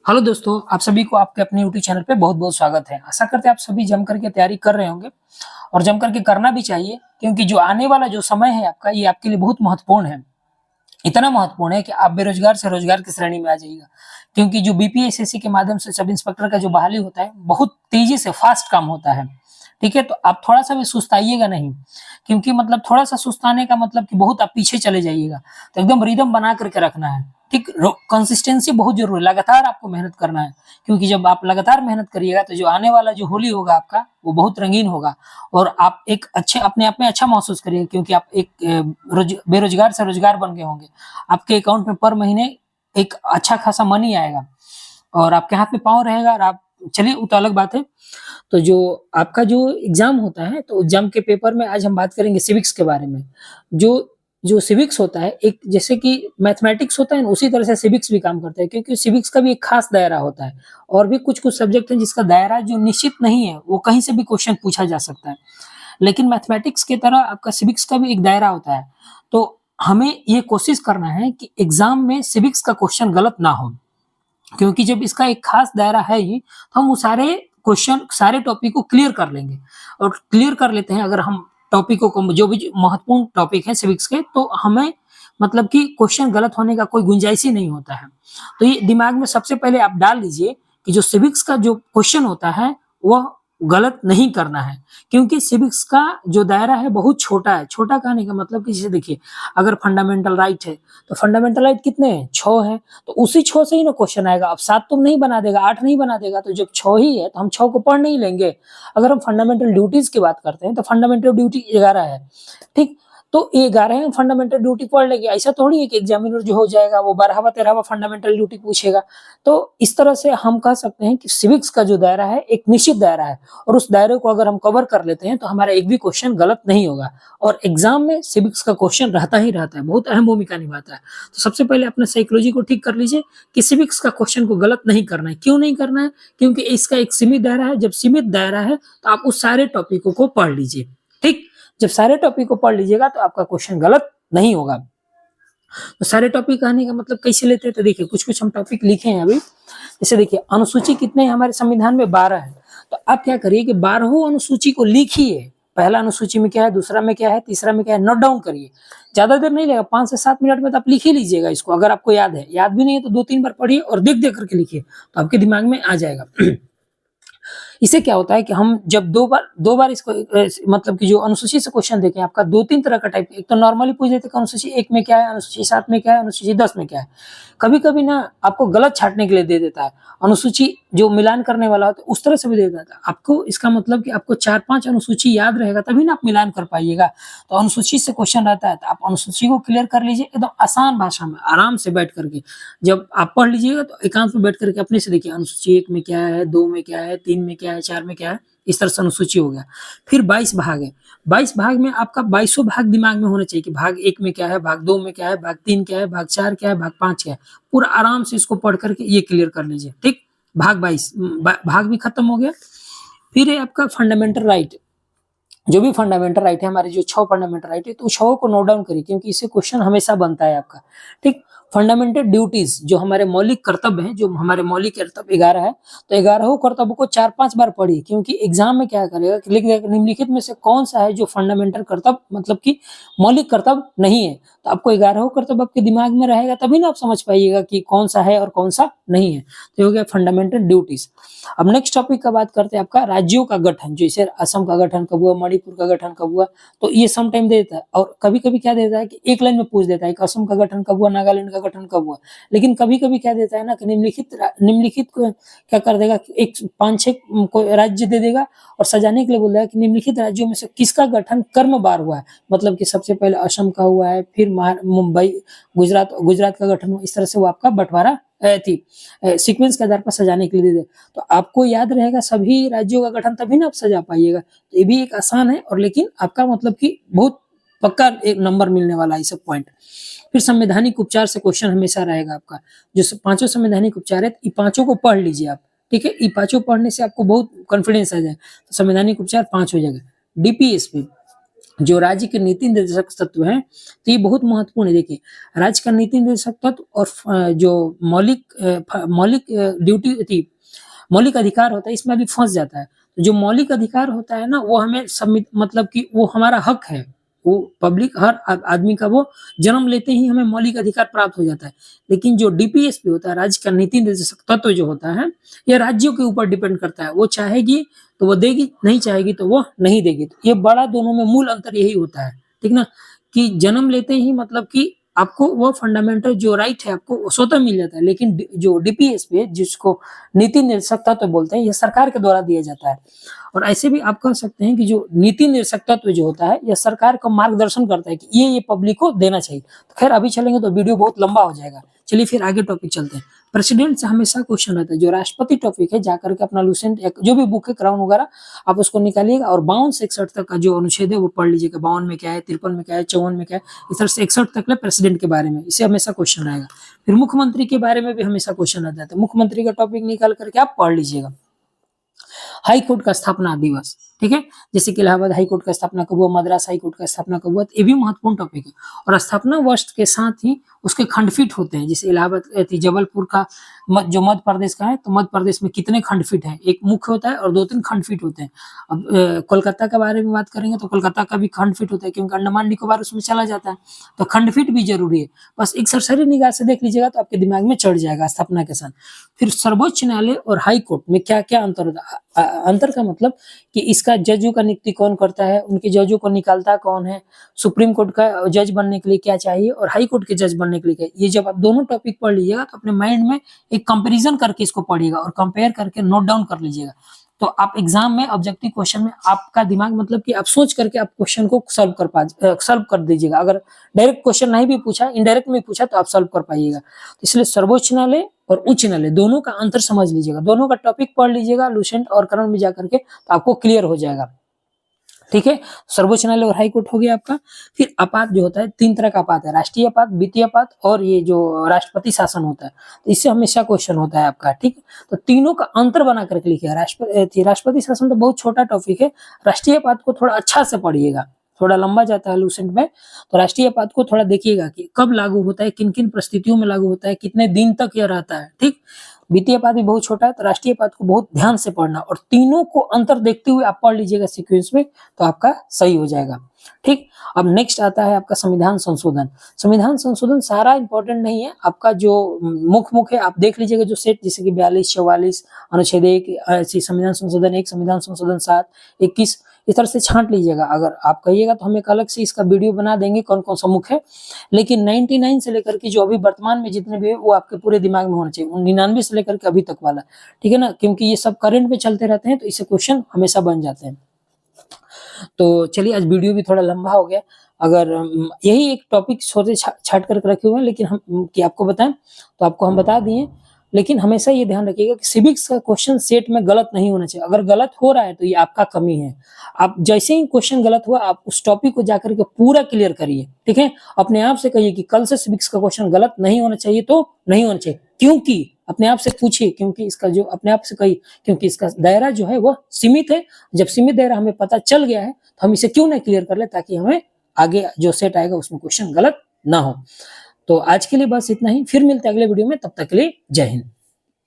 Hello दोस्तों, आप सभी को आपके अपने यूट्यूब चैनल पे बहुत-बहुत स्वागत है। आशा करते हैं आप सभी जम करके तैयारी कर रहे होंगे और जम करके करना भी चाहिए क्योंकि जो आने वाला जो समय है आपका, ये आपके लिए बहुत महत्वपूर्ण है। इतना महत्वपूर्ण है कि आप बेरोज़गार से रोज़गार की श्रेणी में आ जाइएगा क्योंकि जो बीपीएससी के माध्यम से सब इंस्पेक्टर का जो बहाली होता है, बहुत तेज़ी से फ़ास्ट काम होता है। ठीक है? तो आप थोड़ा-सा भी सुस्ताइएगा नहीं क्योंकि मतलब थोड़ा-सा सुस्ताने का मतलब कि बहुत आप पीछे चले जाइएगा। तो एकदम रिदम बना करके रखना है। ठीक? कंसिस्टेंसी बहुत ज़रूरी है, लगातार आपको मेहनत करना है क्योंकि जब आप लगातार मेहनत करिएगा तो जो आने वाला जो होली होगा आपका, वो बहुत रंगीन होगा और आप एक अच्छे अपने आप में अच्छा महसूस करिएगा क्योंकि आप एक बेरोज़गार से रोज़गार बन गए होंगे। आपके अकाउंट में पर महीने एक अच्छा खासा मनी आएगा और आपके हाथ में पाँव रहेगा और आप चलिए वो तो अलग बात है। तो जो आपका जो एग्ज़ाम होता है, तो एग्ज़ाम के पेपर में आज हम बात करेंगे सिविक्स के बारे में। जो जो सिविक्स होता है, एक जैसे कि मैथमेटिक्स होता है ना, उसी तरह से सिविक्स भी काम करता है क्योंकि सिविक्स का भी एक खास दायरा होता है और भी कुछ-कुछ सब्जेक्ट हैं जिसका दायरा जो निश्चित नहीं है, वो कहीं से भी क्वेश्चन पूछा जा सकता है। लेकिन मैथमेटिक्स की तरह आपका सिविक्स का भी एक दायरा होता है। तो हमें ये कोशिश करना है कि एग्ज़ाम में सिविक्स का क्वेश्चन गलत ना हो। क्योंकि जब इसका एक खास दायरा है ही, तो हम वो सारे क्वेश्चन, सारे टॉपिक को क्लियर कर लेंगे और क्लियर कर लेते हैं अगर हम टॉपिकों को, जो भी महत्वपूर्ण टॉपिक है सिविक्स के, तो हमें मतलब कि क्वेश्चन गलत होने का कोई गुंजाइश ही नहीं होता है। तो ये दिमाग में सबसे पहले आप डाल लीजिए कि जो सिविक्स का जो क्वेश्चन होता है, वह गलत नहीं करना है क्योंकि सिविक्स का जो दायरा है बहुत छोटा है। छोटा कहने का मतलब कि जैसे देखिए, अगर फंडामेंटल राइट है, तो फंडामेंटल राइट कितने हैं? 6 हैं। तो उसी 6 से ही ना क्वेश्चन आएगा। अब 7 तो नहीं बना देगा, 8 नहीं बना देगा, तो जब 6 ही है तो हम 6 को पढ़ नहीं लेंगे। अगर हम फंडामेंटल ड्यूटीज़ की बात करते हैं तो फंडामेंटल ड्यूटी 11 है, ठीक? तो ये 11 हम फंडामेंटल ड्यूटी पढ़ लेंगे। ऐसा थोड़ी है कि एग्जामिनर जो हो जाएगा वो 12वाँ 13वाँ फंडामेंटल ड्यूटी पूछेगा। तो इस तरह से हम कह सकते हैं कि सिविक्स का जो दायरा है एक निश्चित दायरा है और उस दायरे को अगर हम कवर कर लेते हैं तो हमारा एक भी क्वेश्चन गलत नहीं होगा और एग्जाम में सिविक्स का क्वेश्चन रहता ही रहता है, बहुत अहम भूमिका निभाता है। तो सबसे पहले अपने साइकोलॉजी को ठीक कर लीजिए कि सिविक्स का क्वेश्चन को गलत नहीं करना है। क्यों नहीं करना है? क्योंकि इसका एक सीमित दायरा है। जब सीमित दायरा है तो आप उस सारे टॉपिकों को पढ़ लीजिए, ठीक? जब सारे टॉपिक को पढ़ लीजिएगा तो आपका क्वेश्चन गलत नहीं होगा। तो सारे टॉपिक कहने का मतलब कैसे लेते हैं? तो देखिए, कुछ-कुछ हम टॉपिक लिखे हैं अभी। जैसे देखिए, अनुसूची कितने हैं हमारे संविधान में? 12 है। तो आप क्या करिए कि 12हों अनुसूची को लिखिए। पहला अनुसूची में क्या है, दूसरा में क्या है, तीसरा में क्या है, नोट डाउन करिए। ज़्यादा देर नहीं लगेगा, 5 से 7 मिनट में तो आप लिख ही लीजिएगा इसको, अगर आपको याद है। याद भी नहीं है तो 2-3 बार पढ़िए और देख-देख करके लिखिए, तो आपके दिमाग में आ जाएगा। इससे क्या होता है कि हम जब 2 बार इसको मतलब कि जो अनुसूची से क्वेश्चन देखें, आपका 2-3 तरह का टाइप, एक तो नॉर्मली पूछ देते हैं कि अनुसूची 1 में क्या है, अनुसूची 7 में क्या है, अनुसूची 10 में क्या है। कभी-कभी ना आपको गलत छाँटने के लिए दे देता है। अनुसूची जो मिलान करने वाला होता है, उस तरह से भी दे देता है। आपको इसका मतलब कि आपको 4-5 अनुसूची याद रहेगा तभी ना आप मिलान कर पाइएगा। तो अनुसूची से क्वेश्चन रहता है तो आप अनुसूची को क्लियर कर लीजिए एकदम आसान भाषा में, आराम से बैठ करके। जब आप पढ़ लीजिएगा तो एकांत में बैठ करके अपने से देखिए, अनुसूची 1 में क्या है, 2 में क्या है, 3 में क्या है, 4 में क्या है, इस तरह से अनुसूची हो गया। फिर 22 भाग है। 22 भाग में आपका 22 भाग दिमाग में होना चाहिए कि भाग 1 में क्या है, भाग 2 में क्या है, भाग 3 क्या है, भाग 4 क्या है, भाग 5 क्या है। पूरा आराम से इसको पढ़ करके ये क्लियर कर लीजिए, ठीक? भाग 22 भाग भी खत्म हो गया। फिर है आपका फंडामेंटल राइट। जो भी फंडामेंटल राइट है, हमारे जो 6 फंडामेंटल राइट है, तो 6 को नोट डाउन करिए क्योंकि इससे क्वेश्चन हमेशा बनता है आपका, ठीक? फंडामेंटल ड्यूटीज, जो हमारे मौलिक कर्तव्य हैं, जो हमारे मौलिक कर्तव्य 11 है, तो 11 कर्तव्य को 4-5 बार पढ़िए क्योंकि एग्जाम में क्या करेगा कि लिख देगा निम्नलिखित में से कौन सा है जो फंडामेंटल कर्तव्य मतलब कि मौलिक कर्तव्य नहीं है। तो आपको 11 कर्तव्य आपके दिमाग में रहेगा तभी ना आप समझ पाइएगा कि कौन सा है और कौन सा नहीं है। तो ये हो गया फंडामेंटल ड्यूटीज। अब नेक्स्ट टॉपिक का बात करते हैं आपका राज्यों का गठन। जैसे असम का गठन कब हुआ, मणिपुर का गठन कब हुआ, तो ये सम टाइम दे देता है और कभी-कभी क्या देता है कि एक लाइन में पूछ देता है कि असम का गठन कब हुआ, नागालैंड का गठन कब हुआ। लेकिन कभी-कभी क्या देता है ना कि निम्नलिखित को क्या कर देगा कि एक 5-6 को राज्य दे देगा और सजाने के लिए बोल देगा कि निम्नलिखित राज्यों में से किसका गठन क्रमवार हुआ है। मतलब कि सबसे पहले असम का हुआ है, फिर मुंबई, गुजरात का गठन हुआ। इस तरह से वो आपका बँटवारा सीक्वेंस के आधार पर सजाने के लिए दे दे। तो आपको याद रहेगा सभी राज्यों का गठन, तभी ना आप सजा पाइएगा। तो ये भी एक आसान है और लेकिन आपका मतलब कि बहुत पक्का एक नंबर मिलने वाला है ये सब पॉइंट। फिर संवैधानिक उपचार से क्वेश्चन हमेशा रहेगा आपका। जो पांचों संवैधानिक उपचार है, ये पांचों को पढ़ लीजिए आप, ठीक है? ये पांचों पढ़ने से आपको बहुत कॉन्फिडेंस आ जाए। तो संवैधानिक उपचार 5 हो जाएगा। डीपीएसपी, जो राज्य के नीति निर्देशक तत्व हैं, तो ये बहुत महत्वपूर्ण है। देखिए, राज्य का नीति निर्देशक तत्व और जो मौलिक ड्यूटी थी, मौलिक अधिकार होता है, इसमें अभी फंस जाता है। तो जो मौलिक अधिकार होता है ना, वो हमें मतलब कि वो हमारा हक है, वो पब्लिक हर आदमी का वो जन्म लेते ही हमें मौलिक अधिकार प्राप्त हो जाता है। लेकिन जो डीपीएसपी होता है, राज्य का नीति निर्देशक तत्व जो होता है, ये राज्यों के ऊपर डिपेंड करता है। वो चाहेगी तो वो देगी, नहीं चाहेगी तो वो नहीं देगी। तो ये बड़ा दोनों में मूल अंतर यही होता है, ठीक ना, कि जन्म लेते ही मतलब कि आपको वो फंडामेंटल जो राइट है आपको स्वतः मिल जाता है। लेकिन जो डीपीएसपी है, जिसको नीति निर्देशक तत्व बोलते हैं, ये सरकार के द्वारा दिया जाता है। और ऐसे भी आप कह सकते हैं कि जो नीति निर्देशक तत्व जो होता है, यह सरकार का मार्गदर्शन करता है कि ये पब्लिक को देना चाहिए। तो खैर अभी चलेंगे तो वीडियो बहुत लंबा हो जाएगा। चलिए फिर आगे टॉपिक चलते हैं। प्रेसिडेंट से हमेशा क्वेश्चन रहता है। जो राष्ट्रपति टॉपिक है, जाकर के अपना लूसेंट जो भी बुक है, क्राउन वगैरह, आप उसको निकालिएगा और 52 से 61 तक का जो अनुच्छेद है वो पढ़ लीजिएगा। 52 में क्या है, 53 में क्या है, 54 में क्या है, इस तरह से 61 तक प्रेसिडेंट के बारे में, इसे हमेशा क्वेश्चन आएगा। फिर मुख्यमंत्री के बारे में भी हमेशा क्वेश्चन आता है, तो मुख्यमंत्री का टॉपिक निकाल करके आप पढ़ लीजिएगा। हाई कोर्ट का स्थापना दिवस, ठीक है, जैसे कि इलाहाबाद हाई कोर्ट का स्थापना कब हुआ, मद्रास हाई कोर्ट का स्थापना कब हुआ, ये भी महत्वपूर्ण टॉपिक है। और स्थापना वर्ष के साथ ही उसके खंडपीठ होते हैं। जैसे इलाहाबाद जबलपुर का जो मध्य प्रदेश का है, तो मध्य प्रदेश में कितने खंडपीठ है, एक मुख्य होता है और 2-3 खंडपीठ होते हैं। अब कोलकाता के बारे में बात करेंगे तो कोलकाता का भी खंडपीठ होता है, क्योंकि अंडमान निकोबार उसमें चला जाता है, तो खंडपीठ भी जरूरी है। बस एक सरसरी निगाह से देख लीजिएगा तो आपके दिमाग में चढ़ जाएगा स्थापना के साथ। फिर सर्वोच्च न्यायालय और हाई कोर्ट में क्या क्या अंतर होता है। अंतर का मतलब कि इसका जजों का नियुक्ति कौन करता है, उनके जजों को निकालता कौन है, सुप्रीम कोर्ट का जज बनने के लिए क्या चाहिए और हाई कोर्ट के जज बनने के लिए क्या। ये जब आप दोनों टॉपिक पढ़ लीजिएगा तो अपने माइंड में एक कंपैरिजन करके इसको पढ़िएगा और कंपेयर करके नोट डाउन कर लीजिएगा। तो आप एग्जाम में ऑब्जेक्टिव क्वेश्चन में आपका दिमाग मतलब कि आप सोच करके आप क्वेश्चन को सॉल्व कर दीजिएगा। अगर डायरेक्ट क्वेश्चन नहीं भी पूछा, इनडायरेक्ट में पूछा, तो आप सॉल्व कर पाइएगा। तो इसलिए सर्वोच्च न्यायालय और उच्च न्यायालय दोनों का अंतर समझ लीजिएगा, दोनों का टॉपिक पढ़ लीजिएगा लूसेंट और करंट में जाकर के, तो आपको क्लियर हो जाएगा, ठीक है। सर्वोच्च न्यायालय और हाई कोर्ट हो गया आपका। फिर आपात जो होता है, 3 तरह का आपात है, राष्ट्रीय आपात, वित्तीय आपात और ये जो राष्ट्रपति शासन होता है, तो इससे हमेशा क्वेश्चन होता है आपका, ठीक है। तो तीनों का अंतर बना करके लिखिए। राष्ट्रपति शासन तो बहुत छोटा टॉपिक है, राष्ट्रीय आपात को थोड़ा अच्छा से पढ़िएगा, थोड़ा लंबा जाता है लूसेंट में। तो राष्ट्रीय आपात को थोड़ा देखिएगा कि कब लागू होता है, किन किन परिस्थितियों में लागू होता है, कितने दिन तक यह रहता है, ठीक। वित्तीय आपात भी बहुत छोटा है, तो राष्ट्रीय आपात को बहुत ध्यान से पढ़ना और तीनों को अंतर देखते हुए आप पढ़ लीजिएगा सीक्वेंस में, तो आपका सही हो जाएगा, ठीक। अब नेक्स्ट आता है आपका संविधान संशोधन। संविधान संशोधन सारा इंपॉर्टेंट नहीं है, आपका जो मुख्य है आप देख लीजिएगा जो सेट, जैसे कि 42, 44, अनुच्छेद 1, संविधान संशोधन 1, संविधान संशोधन 7, 21, इस तरह से छांट लीजिएगा। अगर आप कहिएगा तो हम एक अलग से इसका वीडियो बना देंगे कौन कौन सा मुख्य है, लेकिन 99 से लेकर के जो अभी वर्तमान में जितने भी है वो आपके पूरे दिमाग में होना चाहिए, 99 से लेकर के अभी तक वाला, ठीक है ना, क्योंकि ये सब करंट में चलते रहते हैं, तो इससे क्वेश्चन हमेशा बन जाते हैं। तो चलिए आज वीडियो भी थोड़ा लंबा हो गया। अगर यही एक टॉपिक छोटे छाट करके रखे हुए हैं, लेकिन हम कि आपको बताएं तो आपको हम बता दिए, लेकिन हमेशा ये ध्यान रखिएगा कि सिविक्स का क्वेश्चन सेट में गलत नहीं होना चाहिए। अगर गलत हो रहा है तो ये आपका कमी है। आप जैसे ही क्वेश्चन गलत हुआ, आप उस टॉपिक को जाकर के पूरा क्लियर करिए, ठीक है। अपने आप से कहिए कि कल से सिविक्स का क्वेश्चन गलत नहीं होना चाहिए, तो नहीं होना चाहिए, क्योंकि अपने आप से पूछिए, क्योंकि इसका जो अपने आप से कहिए, क्योंकि इसका दायरा जो है वो सीमित है। जब सीमित दायरा हमें पता चल गया है तो हम इसे क्यों नहीं क्लियर कर ले, ताकि हमें आगे जो सेट आएगा उसमें क्वेश्चन गलत ना हो। तो आज के लिए बस इतना ही, फिर मिलते हैं अगले वीडियो में, तब तक के लिए जय हिंद।